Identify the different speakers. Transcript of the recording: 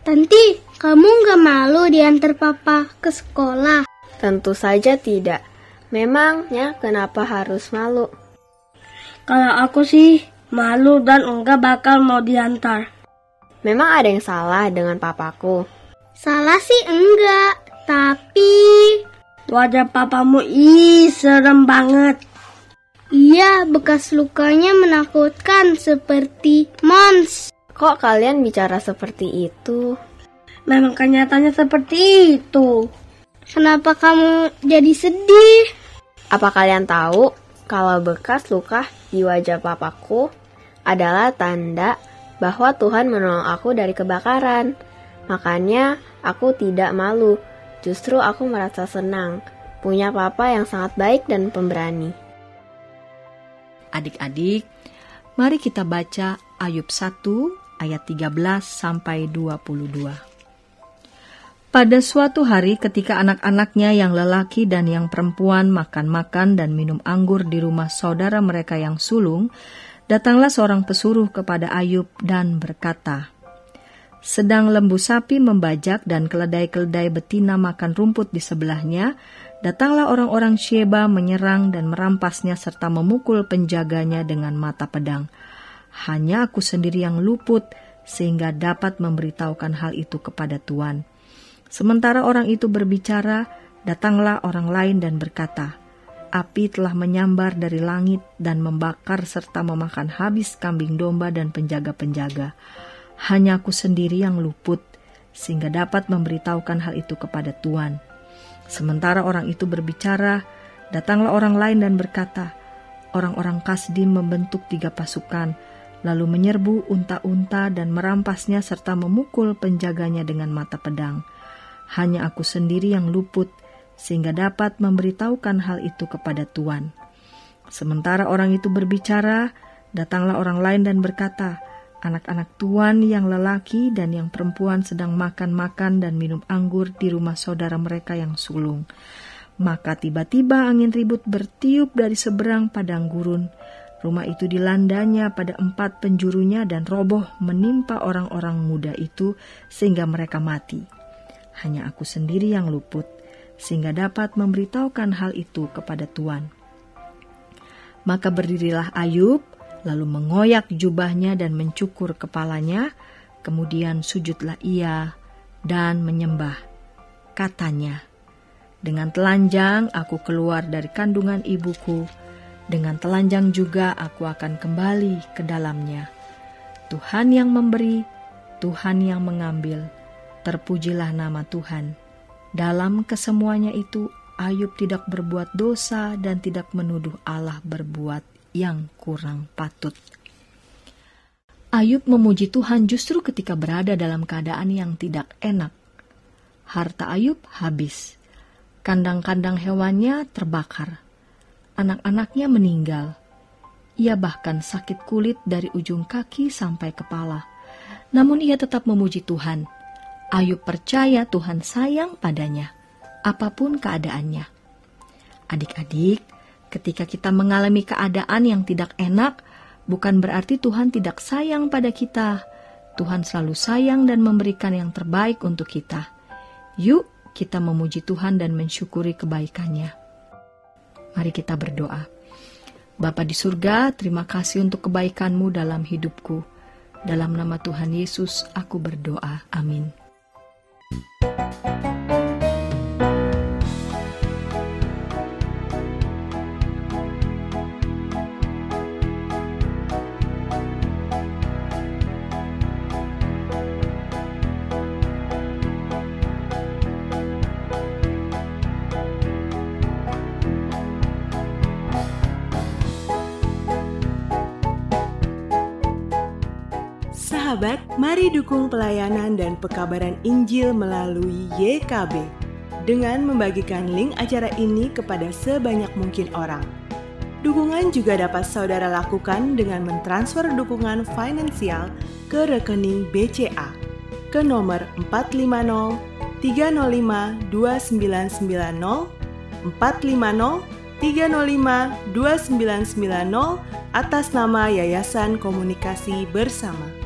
Speaker 1: Tanti, kamu gak malu diantar papa ke sekolah?
Speaker 2: Tentu saja tidak. Memangnya kenapa harus malu?
Speaker 1: Kalau aku sih malu dan enggak bakal mau diantar.
Speaker 2: Memang ada yang salah dengan papaku?
Speaker 1: Salah sih enggak, tapi wajah papamu serem banget. Iya, bekas lukanya menakutkan seperti Mons.
Speaker 2: Kok kalian bicara seperti itu?
Speaker 1: Memang kenyataannya seperti itu. Kenapa kamu jadi sedih?
Speaker 2: Apa kalian tahu kalau bekas luka di wajah papaku adalah tanda bahwa Tuhan menolong aku dari kebakaran? Makanya aku tidak malu. Justru aku merasa senang punya papa yang sangat baik dan pemberani.
Speaker 3: Adik-adik, mari kita baca Ayub 1 ayat 13 sampai 22. Pada suatu hari ketika anak-anaknya yang lelaki dan yang perempuan makan-makan dan minum anggur di rumah saudara mereka yang sulung, datanglah seorang pesuruh kepada Ayub dan berkata, sedang lembu sapi membajak dan keledai-keledai betina makan rumput di sebelahnya, datanglah orang-orang Syeba menyerang dan merampasnya serta memukul penjaganya dengan mata pedang. Hanya aku sendiri yang luput, sehingga dapat memberitahukan hal itu kepada Tuan. Sementara orang itu berbicara, datanglah orang lain dan berkata, api telah menyambar dari langit dan membakar serta memakan habis kambing domba dan penjaga-penjaga. Hanya aku sendiri yang luput, sehingga dapat memberitahukan hal itu kepada Tuan. Sementara orang itu berbicara, datanglah orang lain dan berkata, orang-orang Kasdim membentuk 3 pasukan, lalu menyerbu unta-unta dan merampasnya serta memukul penjaganya dengan mata pedang. Hanya aku sendiri yang luput, sehingga dapat memberitahukan hal itu kepada Tuan. Sementara orang itu berbicara, datanglah orang lain dan berkata, anak-anak Tuan yang lelaki dan yang perempuan sedang makan-makan dan minum anggur di rumah saudara mereka yang sulung. Maka tiba-tiba angin ribut bertiup dari seberang padang gurun. Rumah itu dilandanya pada 4 penjurunya dan roboh menimpa orang-orang muda itu sehingga mereka mati. Hanya aku sendiri yang luput, sehingga dapat memberitahukan hal itu kepada Tuan. Maka berdirilah Ayub, lalu mengoyak jubahnya dan mencukur kepalanya, kemudian sujudlah ia dan menyembah. Katanya, dengan telanjang aku keluar dari kandungan ibuku, dengan telanjang juga aku akan kembali ke dalamnya. Tuhan yang memberi, Tuhan yang mengambil, terpujilah nama Tuhan. Dalam kesemuanya itu, Ayub tidak berbuat dosa dan tidak menuduh Allah berbuat yang kurang patut. Ayub memuji Tuhan justru ketika berada dalam keadaan yang tidak enak. Harta Ayub habis, kandang-kandang hewannya terbakar, anak-anaknya meninggal. Ia bahkan sakit kulit dari ujung kaki sampai kepala. Namun ia tetap memuji Tuhan. Ayub percaya Tuhan sayang padanya, apapun keadaannya. Adik-adik, ketika kita mengalami keadaan yang tidak enak, bukan berarti Tuhan tidak sayang pada kita. Tuhan selalu sayang dan memberikan yang terbaik untuk kita. Yuk, kita memuji Tuhan dan mensyukuri kebaikannya. Mari kita berdoa. Bapa di surga, terima kasih untuk kebaikan-Mu dalam hidupku. Dalam nama Tuhan Yesus, aku berdoa. Amin.
Speaker 4: Sahabat, mari dukung pelayanan dan pekabaran Injil melalui YKB dengan membagikan link acara ini kepada sebanyak mungkin orang. Dukungan juga dapat saudara lakukan dengan mentransfer dukungan finansial ke rekening BCA ke nomor 450 305 2990 450 305 2990 atas nama Yayasan Komunikasi Bersama.